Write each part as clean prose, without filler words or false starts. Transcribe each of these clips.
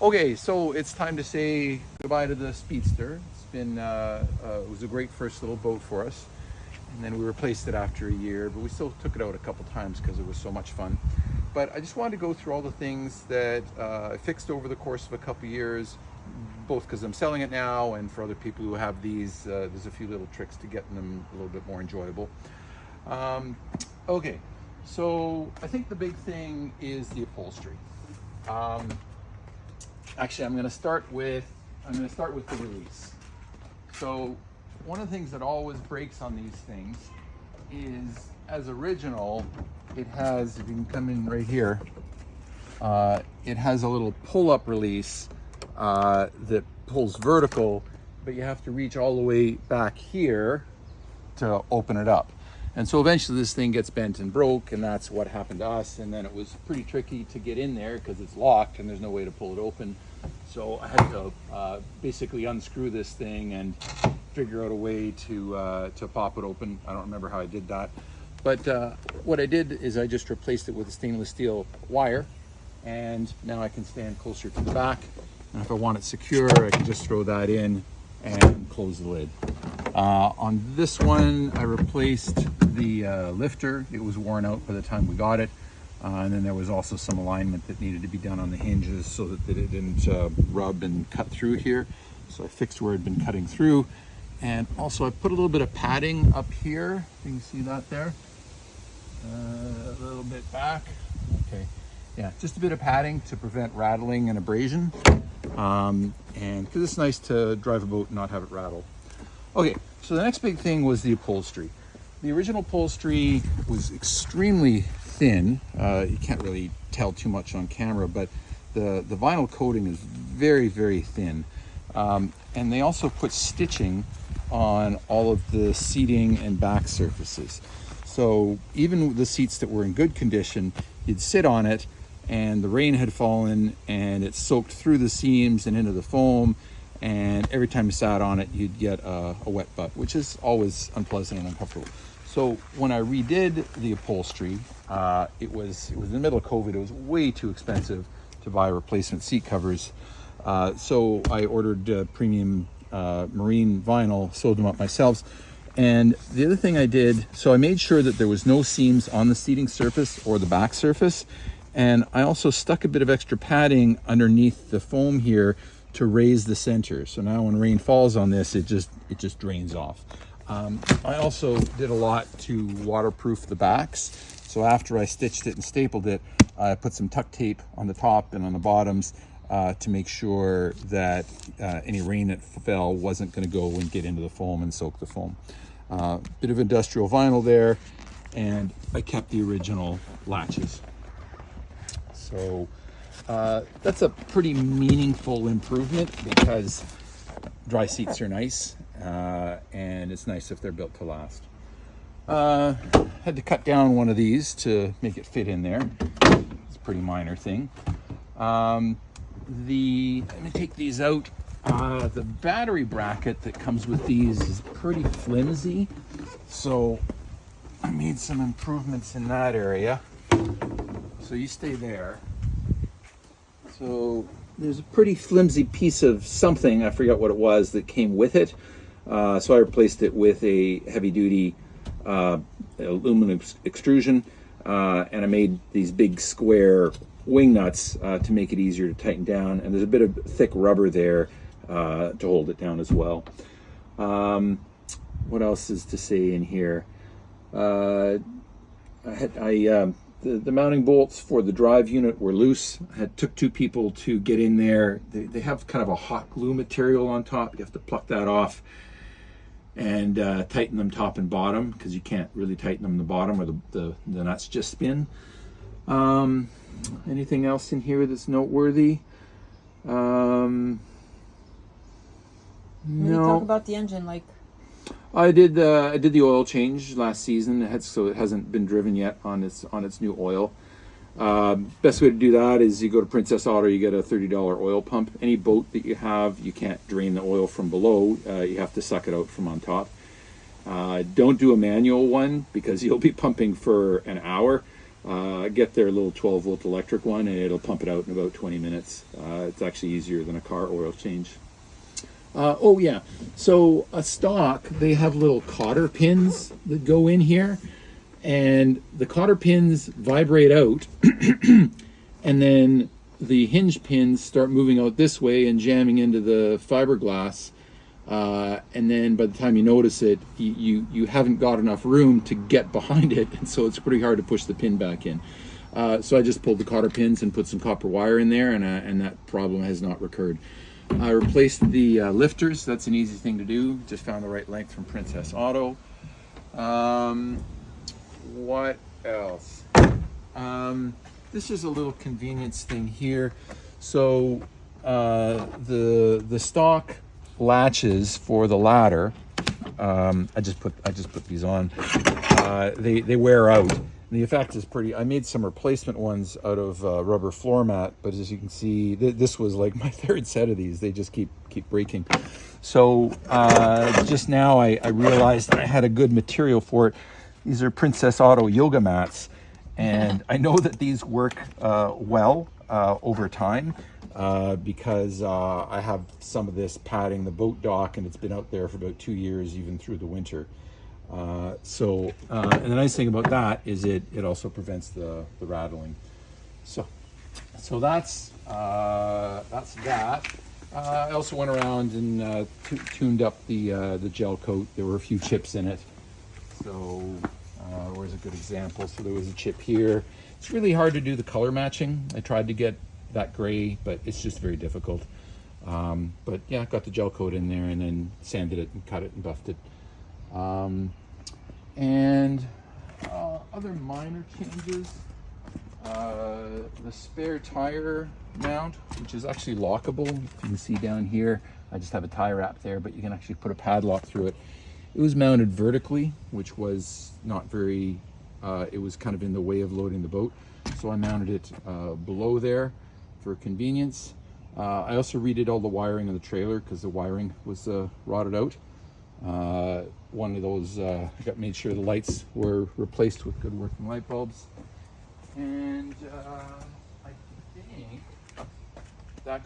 Okay, so it's time to say goodbye to the Speedster. It's been it was a great first little boat for us, and then we replaced it after a year, but we still took it out a couple times because it was so much fun. But I just wanted to go through all the things that I fixed over the course of a couple years, both because I'm selling it now and for other people who have these. There's a few little tricks to getting them a little bit more enjoyable. Okay, so I think the big thing is the upholstery. Actually, I'm going to start with the release. So one of the things that always breaks on these things is, as original, it has, if you can come in right here, it has a little pull-up release that pulls vertical, but you have to reach all the way back here to open it up. And so eventually this thing gets bent and broke, and that's what happened to us. And then it was pretty tricky to get in there because it's locked and there's no way to pull it open. So I had to basically unscrew this thing and figure out a way to pop it open. I don't remember how I did that. But what I did is I just replaced it with a stainless steel wire, and now I can stand closer to the back. And if I want it secure, I can just throw that in and close the lid. On this one, I replaced the lifter. It was worn out by the time we got it. And then there was also some alignment that needed to be done on the hinges so that it didn't rub and cut through here. So I fixed where it had been cutting through. And also I put a little bit of padding up here. You can see that there. A little bit back. Okay. Yeah, just a bit of padding to prevent rattling and abrasion. And because it's nice to drive a boat and not have it rattle. Okay, so the next big thing was the upholstery. The original upholstery was extremely thin. You can't really tell too much on camera, but the vinyl coating is very, very thin. And they also put stitching on all of the seating and back surfaces. So even the seats that were in good condition, you'd sit on it and the rain had fallen and it soaked through the seams and into the foam. And every time you sat on it, you'd get a wet butt, which is always unpleasant and uncomfortable. So when I redid the upholstery, it was in the middle of COVID. It was way too expensive to buy replacement seat covers. So I ordered premium marine vinyl, sewed them up myself. And the other thing I did, so I made sure that there was no seams on the seating surface or the back surface. And I also stuck a bit of extra padding underneath the foam here to raise the center. So now when rain falls on this, it just drains off. I also did a lot to waterproof the backs. So after I stitched it and stapled it, I put some tuck tape on the top and on the bottoms to make sure that any rain that fell wasn't going to go and get into the foam and soak the foam. Bit of industrial vinyl there, and I kept the original latches. So that's a pretty meaningful improvement because dry seats are nice, and it's nice if they're built to last. Had to cut down one of these to make it fit in there. It's a pretty minor thing. Let me take these out. The battery bracket that comes with these is pretty flimsy, so I made some improvements in that area. So you stay there. So there's a pretty flimsy piece of something, I forgot what it was, that came with it. So I replaced it with a heavy-duty aluminum extrusion, and I made these big square wing nuts to make it easier to tighten down. And there's a bit of thick rubber there to hold it down as well. What else is to say in here? The mounting bolts for the drive unit were loose. I took two people to get in there. They have kind of a hot glue material on top. You have to pluck that off and tighten them top and bottom because you can't really tighten them the bottom or the nuts just spin. Anything else in here that's noteworthy? No. Talk about the engine, like. I did the oil change last season, so it hasn't been driven yet on its new oil. Best way to do that is you go to Princess Auto, you get a $30 oil pump. Any boat that you have, you can't drain the oil from below. You have to suck it out from on top. Don't do a manual one because you'll be pumping for an hour. Get their little 12-volt electric one, and it'll pump it out in about 20 minutes. It's actually easier than a car oil change. Oh yeah, so a stock, they have little cotter pins that go in here, and the cotter pins vibrate out, and then the hinge pins start moving out this way and jamming into the fiberglass. And then by the time you notice it, you haven't got enough room to get behind it, and so it's pretty hard to push the pin back in. So I just pulled the cotter pins and put some copper wire in there, and that problem has not recurred. I replaced the lifters. That's an easy thing to do. Just found the right length from Princess Auto. What else? This is a little convenience thing here. So the stock latches for the ladder, I just put these on. They wear out. And the effect is pretty. I made some replacement ones out of rubber floor mat, but as you can see, this was like my third set of these. They just keep breaking. So just now I realized I had a good material for it. These are Princess Auto yoga mats, and I know that these work well over time. Because I have some of this padding the boat dock, and it's been out there for about 2 years, even through the winter. And the nice thing about that is it also prevents the rattling. So that's that. I also went around and tuned up the gel coat. There were a few chips in it. So where's a good example? So there was a chip here. It's really hard to do the color matching. I tried to get that gray, but it's just very difficult. But yeah, got the gel coat in there and then sanded it and cut it and buffed it. Other minor changes, the spare tire mount, which is actually lockable. If you can see down here, I just have a tie wrap there, but you can actually put a padlock through it. It was mounted vertically, which was not very, it was kind of in the way of loading the boat. So I mounted it below there for convenience. I also redid all the wiring of the trailer because the wiring was rotted out. One of those, I made sure the lights were replaced with good working light bulbs. And I think that,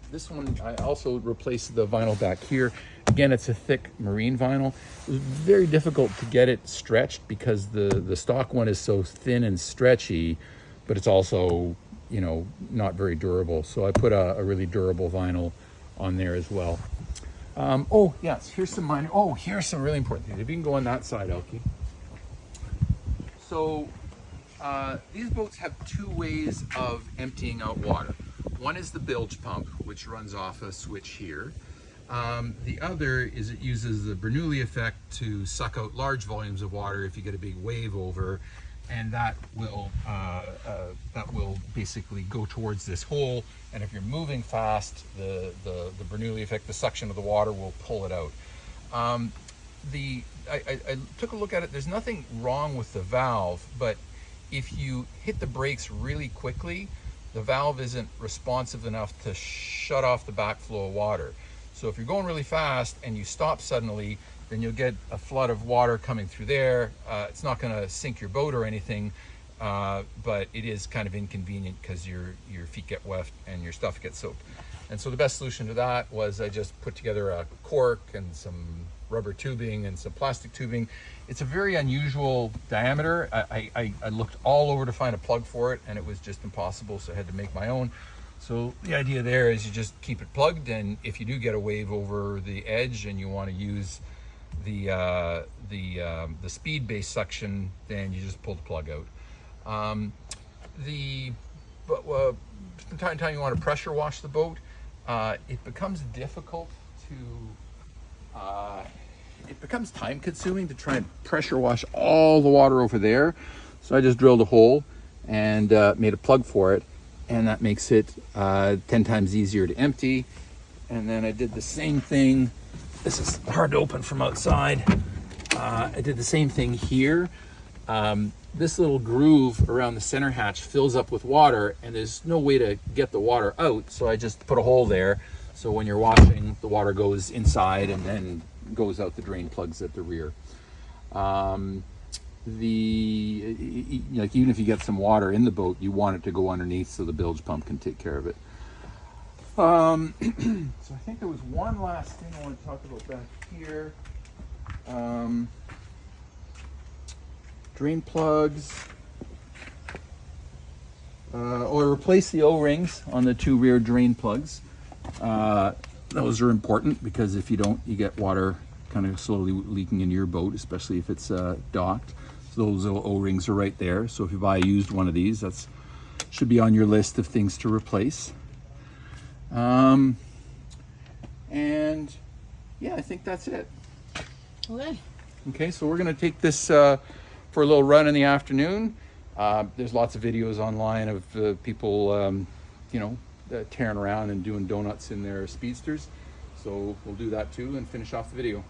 this one, I also replaced the vinyl back here. Again, it's a thick marine vinyl. It was very difficult to get it stretched because the stock one is so thin and stretchy, but it's also, you know, not very durable. So I put a really durable vinyl on there as well. Oh yes, here's some minor, here's some really important things. If you can go on that side, Elkie. So these boats have two ways of emptying out water. One is the bilge pump, which runs off a switch here. The other is it uses the Bernoulli effect to suck out large volumes of water if you get a big wave over, and that will basically go towards this hole. And if you're moving fast, the Bernoulli effect, the suction of the water, will pull it out. I took a look at it. There's nothing wrong with the valve, but if you hit the brakes really quickly, the valve isn't responsive enough to shut off the backflow of water. So if you're going really fast and you stop suddenly, then you'll get a flood of water coming through there. It's not going to sink your boat or anything, but it is kind of inconvenient because your feet get wet and your stuff gets soaked. And so the best solution to that was I just put together a cork and some rubber tubing and some plastic tubing. It's a very unusual diameter. I looked all over to find a plug for it, and it was just impossible, so I had to make my own. So the idea there is you just keep it plugged, and if you do get a wave over the edge and you want to use the speed-based suction, then you just pull the plug out. From time to time you want to pressure wash the boat. It becomes difficult to, it becomes time consuming to try and pressure wash all the water over there. So I just drilled a hole and made a plug for it, and that makes it 10 times easier to empty. And then I did the same thing. This is hard to open from outside. I did the same thing here. This little groove around the center hatch fills up with water, and there's no way to get the water out, so I just put a hole there. So when you're washing, the water goes inside and then goes out the drain plugs at the rear. like even if you get some water in the boat, you want it to go underneath so the bilge pump can take care of it. So I think there was one last thing I want to talk about back here. Drain plugs. Or replace the O-rings on the 2 rear drain plugs. Those are important because if you don't, you get water kind of slowly leaking into your boat, especially if it's docked. So those O-rings are right there. So if you buy a used one of these, that's should be on your list of things to replace. And yeah, I think that's it. Okay. Okay, so we're gonna take this for a little run in the afternoon. There's lots of videos online of people, tearing around and doing donuts in their speedsters. So we'll do that too and finish off the video.